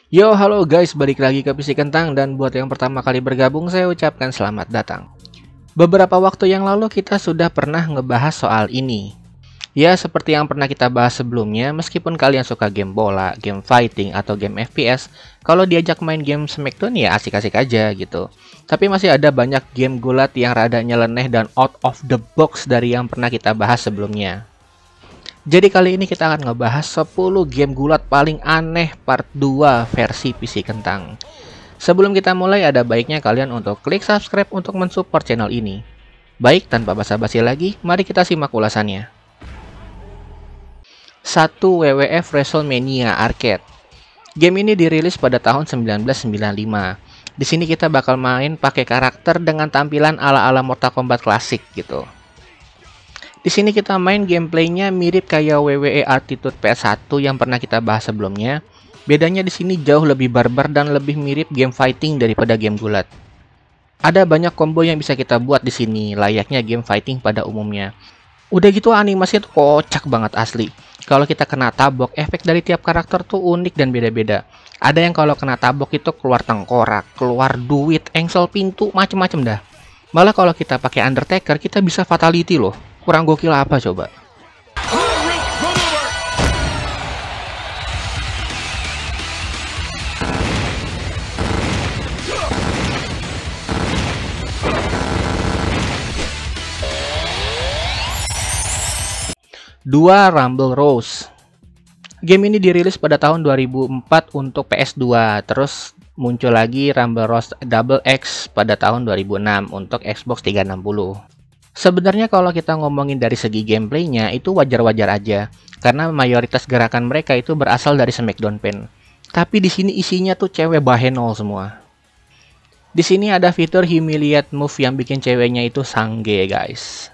Yo, halo guys, balik lagi ke PC Kentang dan buat yang pertama kali bergabung saya ucapkan selamat datang. Beberapa waktu yang lalu kita sudah pernah ngebahas soal ini. Ya, seperti yang pernah kita bahas sebelumnya, meskipun kalian suka game bola, game fighting, atau game FPS, kalau diajak main game Smackdown ya asik-asik aja gitu. Tapi masih ada banyak game gulat yang rada nyeleneh dan out of the box dari yang pernah kita bahas sebelumnya. Jadi kali ini kita akan ngebahas 10 game gulat paling aneh part 2 versi PC Kentang. Sebelum kita mulai ada baiknya kalian untuk klik subscribe untuk mensupport channel ini. Baik, tanpa basa-basi lagi, mari kita simak ulasannya. 1. WWF WrestleMania Arcade. Game ini dirilis pada tahun 1995. Di sini kita bakal main pakai karakter dengan tampilan ala-ala Mortal Kombat klasik gitu. Di sini kita main gameplaynya mirip kayak WWE Attitude PS1 yang pernah kita bahas sebelumnya. Bedanya di sini jauh lebih barbar dan lebih mirip game fighting daripada game gulat. Ada banyak combo yang bisa kita buat di sini, layaknya game fighting pada umumnya. Udah gitu animasinya tuh kocak banget asli. Kalau kita kena tabok, efek dari tiap karakter tuh unik dan beda-beda. Ada yang kalau kena tabok itu keluar tengkorak, keluar duit, engsel pintu, macem-macem dah. Malah kalau kita pakai Undertaker, kita bisa fatality loh. Kurang gokil apa coba? Dua, Rumble Rose. Game ini dirilis pada tahun 2004 untuk PS2, terus muncul lagi Rumble Rose Double X pada tahun 2006 untuk Xbox 360. Sebenarnya kalau kita ngomongin dari segi gameplaynya itu wajar-wajar aja, karena mayoritas gerakan mereka itu berasal dari Smackdown Pen. Tapi di sini isinya tuh cewek bahenol semua. Di sini ada fitur Humiliate Move yang bikin ceweknya itu sangge, guys.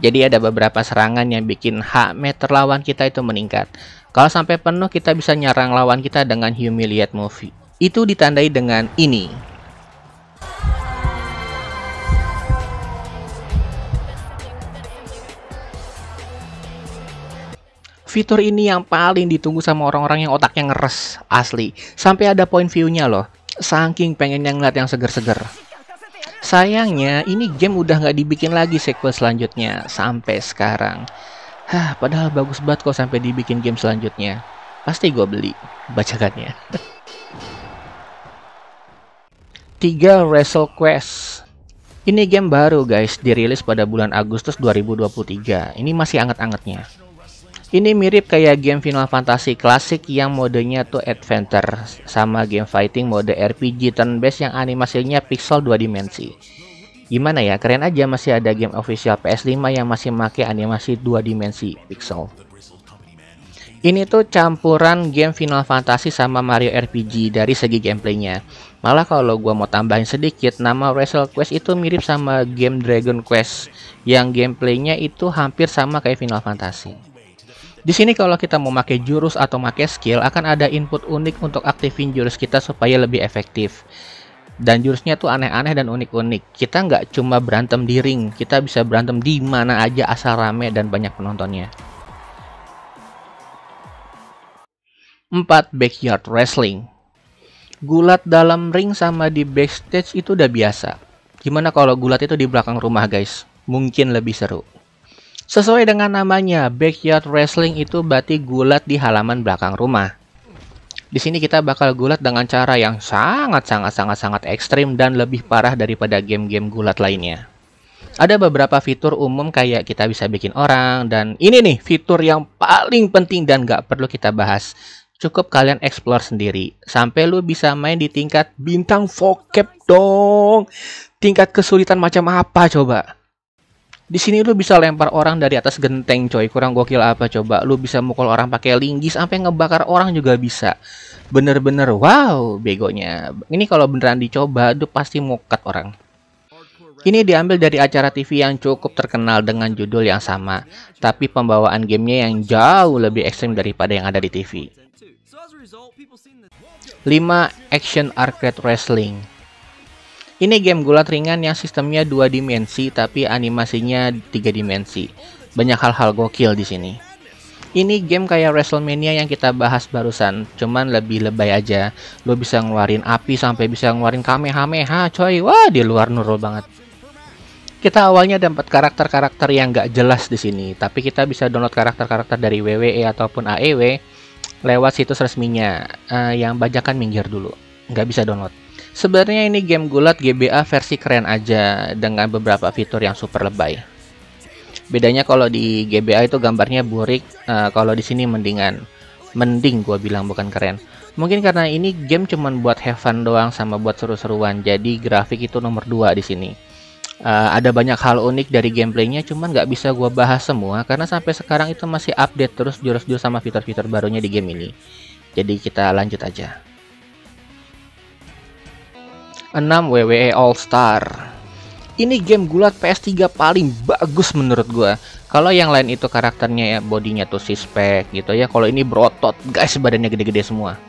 Jadi ada beberapa serangan yang bikin hak meter lawan kita itu meningkat. Kalau sampai penuh kita bisa nyerang lawan kita dengan Humiliate Move. Itu ditandai dengan ini. Fitur ini yang paling ditunggu sama orang-orang yang otaknya ngeres, asli. Sampai ada point view-nya loh. Saking pengen ngeliat yang seger-seger. Sayangnya, ini game udah nggak dibikin lagi sequel selanjutnya sampai sekarang. Padahal bagus banget kok sampai dibikin game selanjutnya. Pasti gue beli bacakannya. 3. Wrestle Quest. Ini game baru guys, dirilis pada bulan Agustus 2023. Ini masih anget-angetnya. Ini mirip kayak game Final Fantasy klasik yang modenya tuh adventure, sama game fighting mode RPG turn based yang animasinya pixel 2 dimensi. Gimana ya, keren aja masih ada game official PS5 yang masih make animasi 2 dimensi pixel. Ini tuh campuran game Final Fantasy sama Mario RPG dari segi gameplaynya. Malah kalau gua mau tambahin sedikit, nama Wrestle Quest itu mirip sama game Dragon Quest yang gameplaynya itu hampir sama kayak Final Fantasy. Di sini kalau kita mau pakai jurus atau pakai skill akan ada input unik untuk aktifin jurus kita supaya lebih efektif. Dan jurusnya tuh aneh-aneh dan unik-unik. Kita nggak cuma berantem di ring, kita bisa berantem di mana aja asal rame dan banyak penontonnya. 4. Backyard Wrestling. Gulat dalam ring sama di backstage itu udah biasa. Gimana kalau gulat itu di belakang rumah guys? Mungkin lebih seru. Sesuai dengan namanya, Backyard Wrestling itu berarti gulat di halaman belakang rumah. Di sini kita bakal gulat dengan cara yang sangat ekstrim dan lebih parah daripada game-game gulat lainnya. Ada beberapa fitur umum kayak kita bisa bikin orang, dan ini nih fitur yang paling penting dan gak perlu kita bahas. Cukup kalian explore sendiri, sampai lu bisa main di tingkat bintang vocab dong. Tingkat kesulitan macam apa coba? Di sini lu bisa lempar orang dari atas genteng coy, kurang gokil apa coba. Lu bisa mukul orang pakai linggi sampai ngebakar orang juga bisa. Bener-bener wow begonya. Ini kalau beneran dicoba, itu pasti mukat orang. Ini diambil dari acara TV yang cukup terkenal dengan judul yang sama, tapi pembawaan gamenya yang jauh lebih ekstrim daripada yang ada di TV. 5. Action Arcade Wrestling. Ini game gulat ringan yang sistemnya 2 dimensi tapi animasinya 3 dimensi. Banyak hal-hal gokil di sini. Ini game kayak WrestleMania yang kita bahas barusan, cuman lebih lebay aja. Lo bisa ngeluarin api sampai bisa ngeluarin Kamehameha, coy. Wah, di luar nurul banget. Kita awalnya dapat karakter-karakter yang nggak jelas di sini, tapi kita bisa download karakter-karakter dari WWE ataupun AEW lewat situs resminya. Yang bajakan minggir dulu, nggak bisa download. Sebenarnya ini game gulat GBA versi keren aja dengan beberapa fitur yang super lebay. Bedanya kalau di GBA itu gambarnya burik, kalau di sini mending gua bilang, bukan keren. Mungkin karena ini game cuman buat have fun doang sama buat seru-seruan, jadi grafik itu nomor 2 di sini. Ada banyak hal unik dari gameplaynya, cuman nggak bisa gua bahas semua karena sampai sekarang itu masih update terus jurus-jurus sama fitur-fitur barunya di game ini. Jadi kita lanjut aja. 6 WWE All Star. Ini game gulat PS3 paling bagus menurut gua. Kalau yang lain itu karakternya ya bodinya tuh six-pack gitu ya. Kalau ini berotot, guys, badannya gede-gede semua.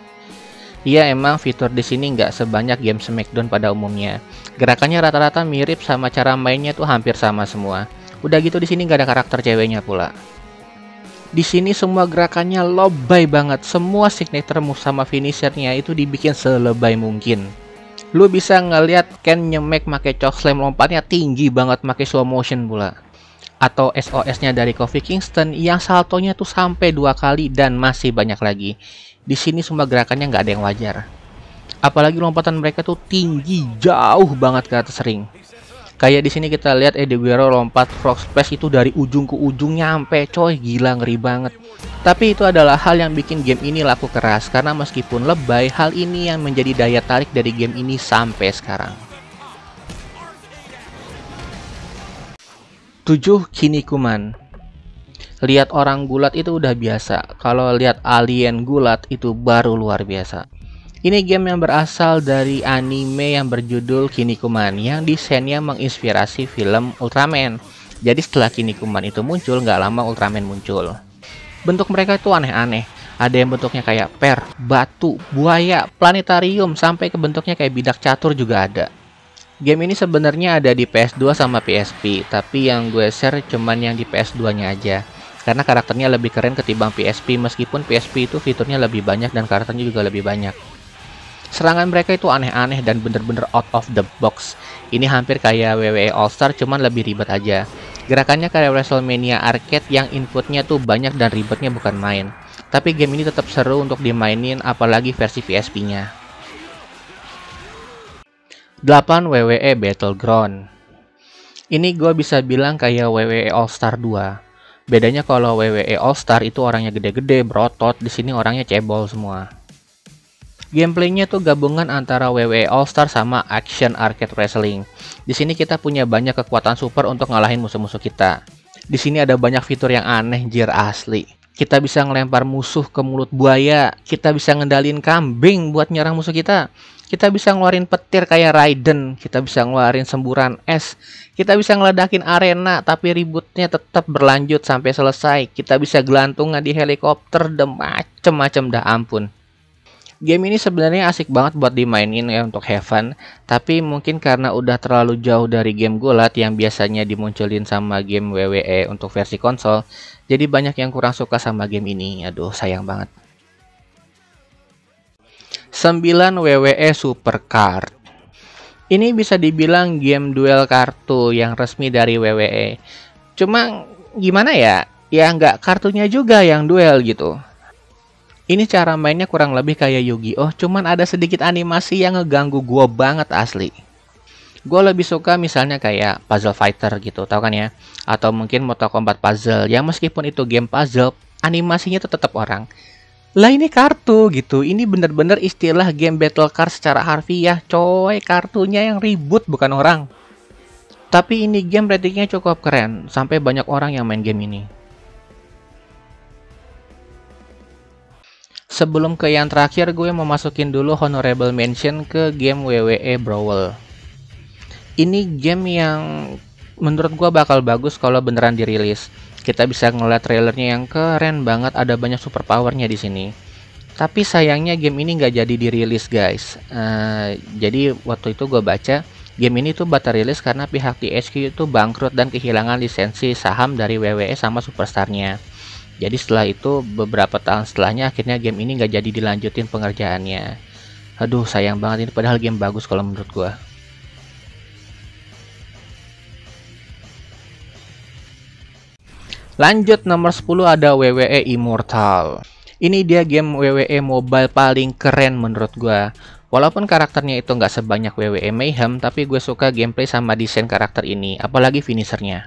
Iya, emang fitur di sini nggak sebanyak game Smackdown pada umumnya. Gerakannya rata-rata mirip sama cara mainnya tuh hampir sama semua. Udah gitu di sini nggak ada karakter ceweknya pula. Di sini semua gerakannya lebay banget. Semua signature move sama finishernya itu dibikin selebay mungkin. Lu bisa ngeliat Ken nyemek make chokeslam, lompatnya tinggi banget make slow motion pula. Atau SOS-nya dari Kofi Kingston yang saltonya tuh sampai 2 kali dan masih banyak lagi. Di sini semua gerakannya nggak ada yang wajar. Apalagi lompatan mereka tuh tinggi jauh banget ke atas ring. Kayak di sini kita lihat Eddie Guerrero lompat frog splash itu dari ujung ke ujung nyampe, coy, gila, ngeri banget. Tapi itu adalah hal yang bikin game ini laku keras, karena meskipun lebay, hal ini yang menjadi daya tarik dari game ini sampai sekarang. 7 Kinnikuman. Lihat orang gulat itu udah biasa, kalau lihat alien gulat itu baru luar biasa. Ini game yang berasal dari anime yang berjudul Kinnikuman, yang desainnya menginspirasi film Ultraman. Jadi setelah Kinnikuman itu muncul, nggak lama Ultraman muncul. Bentuk mereka itu aneh-aneh. Ada yang bentuknya kayak per, batu, buaya, planetarium, sampai ke bentuknya kayak bidak catur juga ada. Game ini sebenarnya ada di PS2 sama PSP, tapi yang gue share cuman yang di PS2-nya aja. Karena karakternya lebih keren ketimbang PSP, meskipun PSP itu fiturnya lebih banyak dan karakternya juga lebih banyak. Serangan mereka itu aneh-aneh dan bener-bener out of the box. Ini hampir kayak WWE All Star, cuman lebih ribet aja. Gerakannya kayak WrestleMania Arcade yang inputnya tuh banyak dan ribetnya bukan main. Tapi game ini tetap seru untuk dimainin, apalagi versi PSP-nya. 8 WWE Battleground. Ini gue bisa bilang kayak WWE All Star 2. Bedanya kalau WWE All Star itu orangnya gede-gede, berotot, di sini orangnya cebol semua. Gameplaynya tuh gabungan antara WWE All Star sama Action Arcade Wrestling. Di sini kita punya banyak kekuatan super untuk ngalahin musuh-musuh kita. Di sini ada banyak fitur yang aneh, jir, asli. Kita bisa ngelempar musuh ke mulut buaya. Kita bisa ngendalin kambing buat nyerang musuh kita. Kita bisa ngeluarin petir kayak Raiden. Kita bisa ngeluarin semburan es. Kita bisa ngeledakin arena, tapi ributnya tetap berlanjut sampai selesai. Kita bisa gelantungan di helikopter dan macem-macem, dah ampun. Game ini sebenarnya asik banget buat dimainin ya untuk have fun, tapi mungkin karena udah terlalu jauh dari game gulat yang biasanya dimunculin sama game WWE untuk versi konsol, jadi banyak yang kurang suka sama game ini. Aduh, sayang banget. 9 WWE Supercard. Ini bisa dibilang game duel kartu yang resmi dari WWE. Cuma gimana ya? Ya nggak kartunya juga yang duel gitu. Ini cara mainnya kurang lebih kayak Yu-Gi-Oh, cuman ada sedikit animasi yang ngeganggu gua banget asli. Gua lebih suka misalnya kayak Puzzle Fighter gitu, tau kan ya? Atau mungkin Mortal Kombat Puzzle, yang meskipun itu game puzzle, animasinya tuh tetap orang. Lah ini kartu gitu, ini bener-bener istilah game battle card secara harfiah, coy, kartunya yang ribut bukan orang. Tapi ini game ratingnya cukup keren, sampai banyak orang yang main game ini. Sebelum ke yang terakhir, gue mau masukin dulu honorable mention ke game WWE Brawl. Ini game yang menurut gue bakal bagus kalau beneran dirilis. Kita bisa ngeliat trailernya yang keren banget, ada banyak super powernya di sini. Tapi sayangnya game ini nggak jadi dirilis, guys. Jadi waktu itu gue baca, game ini tuh batal rilis karena pihak THQ itu bangkrut dan kehilangan lisensi saham dari WWE sama superstarnya. Jadi setelah itu beberapa tahun setelahnya akhirnya game ini nggak jadi dilanjutin pengerjaannya. Aduh sayang banget, ini padahal game bagus kalau menurut gua. Lanjut nomor 10 ada WWE Immortal. Ini dia game WWE mobile paling keren menurut gua. Walaupun karakternya itu nggak sebanyak WWE Mayhem, tapi gue suka gameplay sama desain karakter ini, apalagi finishernya.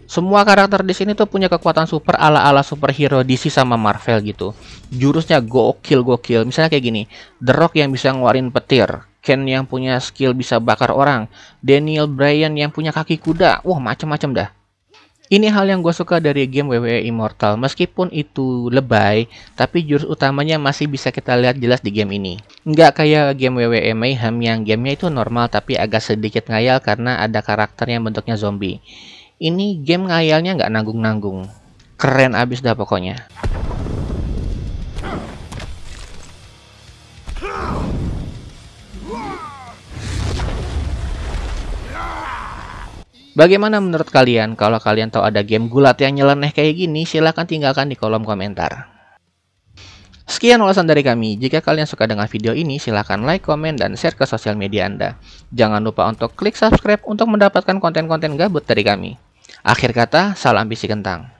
Semua karakter di sini tuh punya kekuatan super ala-ala superhero DC sama Marvel gitu. Jurusnya gokil-gokil. Misalnya kayak gini, The Rock yang bisa ngeluarin petir, Ken yang punya skill bisa bakar orang, Daniel Bryan yang punya kaki kuda. Wah, macem-macem dah. Ini hal yang gue suka dari game WWE Immortal. Meskipun itu lebay, tapi jurus utamanya masih bisa kita lihat jelas di game ini. Nggak kayak game WWE Mayhem yang gamenya itu normal tapi agak sedikit ngayal karena ada karakter yang bentuknya zombie. Ini game ngayalnya nggak nanggung-nanggung. Keren abis dah pokoknya. Bagaimana menurut kalian? Kalau kalian tahu ada game gulat yang nyeleneh kayak gini, silahkan tinggalkan di kolom komentar. Sekian ulasan dari kami. Jika kalian suka dengan video ini, silahkan like, komen, dan share ke sosial media Anda. Jangan lupa untuk klik subscribe untuk mendapatkan konten-konten gabut dari kami. Akhir kata, salam bisi kentang.